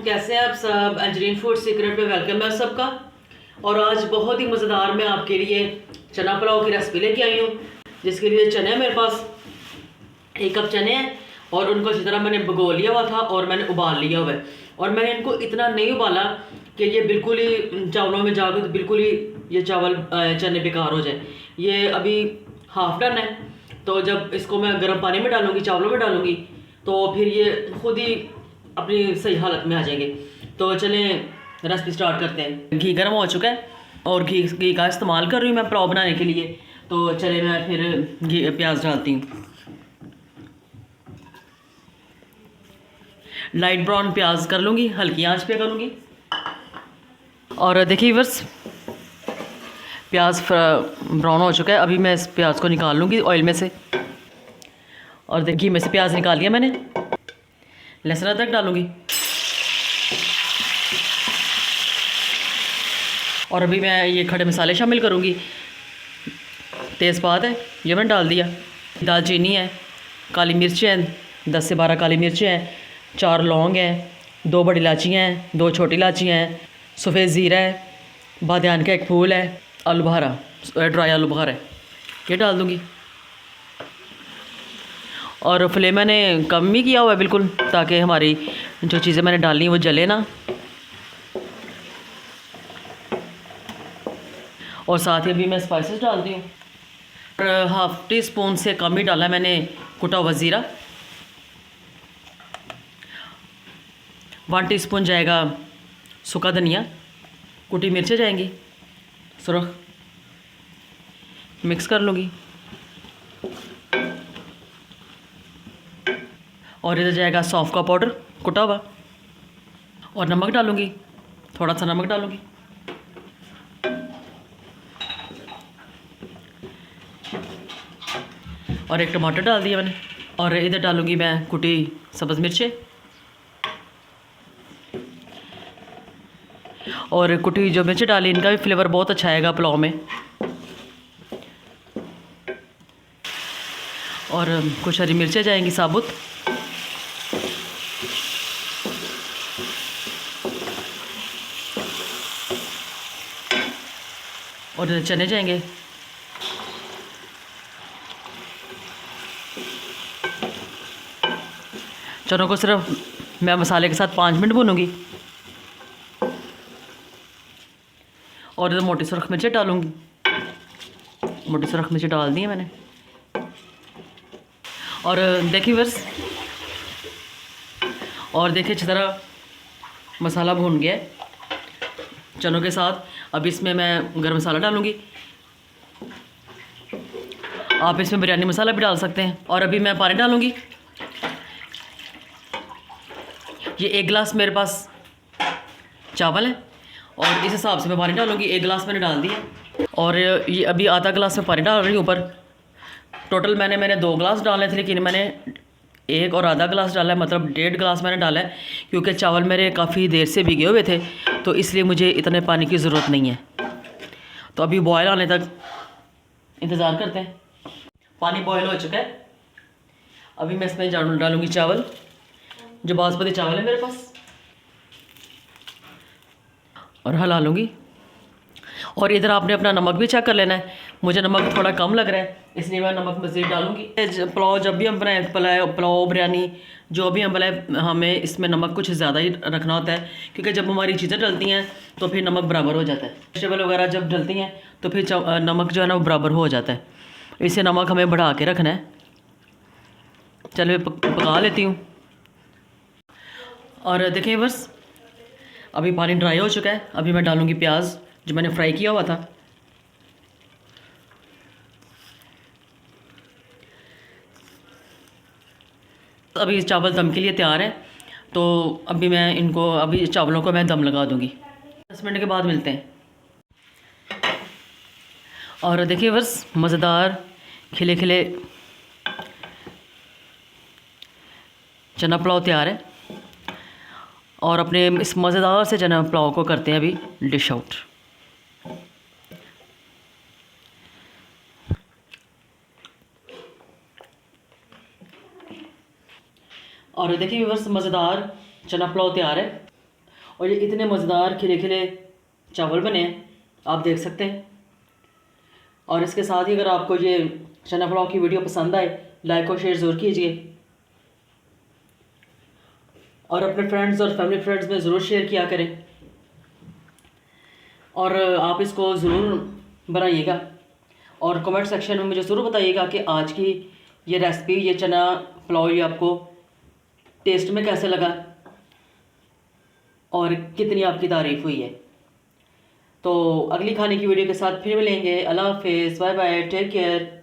कैसे हैं आप सब। अंजरीन फूड सीक्रेट में वेलकम है सबका। और आज बहुत ही मज़ेदार मैं आपके लिए चना पुलाव की रेसिपी लेके आई हूँ, जिसके लिए चने हैं मेरे पास। 1 कप चने हैं और उनको अच्छी तरह मैंने भिगो लिया हुआ था और मैंने उबाल लिया हुआ है। और मैंने इनको इतना नहीं उबाला कि ये बिल्कुल ही चावलों में जाकर तो बिल्कुल ही ये चावल चने बेकार हो जाए। ये अभी हाफ डन है, तो जब इसको मैं गर्म पानी में डालूंगी, चावलों में डालूंगी, तो फिर ये खुद ही अपनी सही हालत में आ जाएंगे। तो चलें रेसिपी स्टार्ट करते हैं। घी गर्म हो चुका है और घी का इस्तेमाल कर रही हूँ मैं पुलाव बनाने के लिए। तो चले मैं फिर घी प्याज डालती हूँ। लाइट ब्राउन प्याज कर लूँगी, हल्की आंच पे करूँगी। और देखिए व्यूअर्स, प्याज ब्राउन हो चुका है। अभी मैं इस प्याज को निकाल लूँगी ऑयल में से। और देखिए में से प्याज निकाल लिया मैंने। लहसुन अदरक डालूँगी और अभी मैं ये खड़े मसाले शामिल करूँगी। तेज़पात है, ये मैंने डाल दिया। दालचीनी है, काली मिर्च है, 10 से 12 काली मिर्चें हैं, 4 लौंग हैं, 2 बड़ी इलायचियाँ हैं, 2 छोटी इलायचियाँ हैं, सफ़ेद ज़ीरा है, बादियान का एक फूल है, आलू बुखारा, ड्राई आलू बुखारा है, ये डाल दूँगी। और फ्लेम मैंने कम ही किया हुआ है बिल्कुल, ताकि हमारी जो चीज़ें मैंने डालनी वो जले ना। और साथ ही अभी मैं स्पाइसेस डालती हूँ। और हाफ़ टी स्पून से कम ही डाला मैंने कुटा हुआ ज़ीरा। 1 टीस्पून जाएगा सूखा धनिया, कुटी मिर्चें जाएंगी सुरख, मिक्स कर लूँगी। और इधर जाएगा सौंफ का पाउडर कुटा हुआ। और नमक डालूँगी, थोड़ा सा नमक डालूँगी। और 1 टमाटर डाल दिया मैंने। और इधर डालूँगी मैं कुटी सब्ज़ मिर्चें और कुटी जो मिर्च डाली, इनका भी फ्लेवर बहुत अच्छा आएगा पुलाव में। और कुछ हरी मिर्चें जाएंगी साबुत। और चने जाएंगे। चनों को सिर्फ मैं मसाले के साथ 5 मिनट भूनूंगी। और इधर मोटी सुरख मिर्चें डालूंगी। मोटी सुरख मिर्चें डाल दी है मैंने। और देखिए बस, और देखिए अच्छी तरह मसाला भून गया है चनों के साथ। अब इसमें मैं गरम मसाला डालूंगी। आप इसमें बिरयानी मसाला भी डाल सकते हैं। और अभी मैं पानी डालूंगी। ये 1 गिलास मेरे पास चावल है और इस हिसाब से मैं पानी डालूंगी। 1 गिलास मैंने डाल दिया। और ये अभी आधा गिलास में पानी डाल रही हूँ ऊपर। टोटल मैंने 2 गिलास डाले थे, लेकिन मैंने 1 और आधा गिलास डाला है, मतलब 1.5 गिलास मैंने डाला है, क्योंकि चावल मेरे काफ़ी देर से भिगे हुए थे, तो इसलिए मुझे इतने पानी की ज़रूरत नहीं है। तो अभी बॉयल आने तक इंतज़ार करते हैं। पानी बॉयल हो चुका है। अभी मैं इसमें डालूँगी चावल, जो बासमती चावल है मेरे पास, और हिला लूँगी। और इधर आपने अपना नमक भी चेक कर लेना है। मुझे नमक थोड़ा कम लग रहा है, इसलिए मैं नमक मज़ीद डालूँगी। पुलाव जब भी हम बनाए, पुलाव बिरयानी जो भी हम बनाए, हमें इसमें नमक कुछ ज़्यादा ही रखना होता है, क्योंकि जब हमारी चीज़ें डलती हैं तो फिर नमक बराबर हो जाता है। वेजिटेबल वगैरह जब डलती हैं तो फिर नमक जो है ना वो बराबर हो जाता है। इसे नमक हमें बढ़ा के रखना है। चलो मैं पका लेती हूँ। और देखिए बस, अभी पानी ड्राई हो चुका है। अभी मैं डालूँगी प्याज जो मैंने फ्राई किया हुआ था। अभी चावल दम के लिए तैयार है, तो अभी चावलों को मैं दम लगा दूँगी। 10 मिनट के बाद मिलते हैं। और देखिए बस, मज़ेदार खिले खिले चना पुलाव तैयार है। और अपने इस मज़ेदार से चना पुलाव को करते हैं अभी डिश आउट। और देखिए व्यूअर्स, मज़ेदार चना पुलाव तैयार है। और ये इतने मज़ेदार खिले खिले चावल बने हैं, आप देख सकते हैं। और इसके साथ ही अगर आपको ये चना पुलाव की वीडियो पसंद आए, लाइक और शेयर ज़रूर कीजिए और अपने फ्रेंड्स और फैमिली फ्रेंड्स में ज़रूर शेयर किया करें। और आप इसको ज़रूर बनाइएगा और कमेंट सेक्शन में मुझे ज़रूर बताइएगा कि आज की ये रेसिपी, ये चना पुलाव, ये आपको टेस्ट में कैसे लगा और कितनी आपकी तारीफ़ हुई है। तो अगली खाने की वीडियो के साथ फिर मिलेंगे। अल्लाह हाफिज़, बाय बाय, टेक केयर।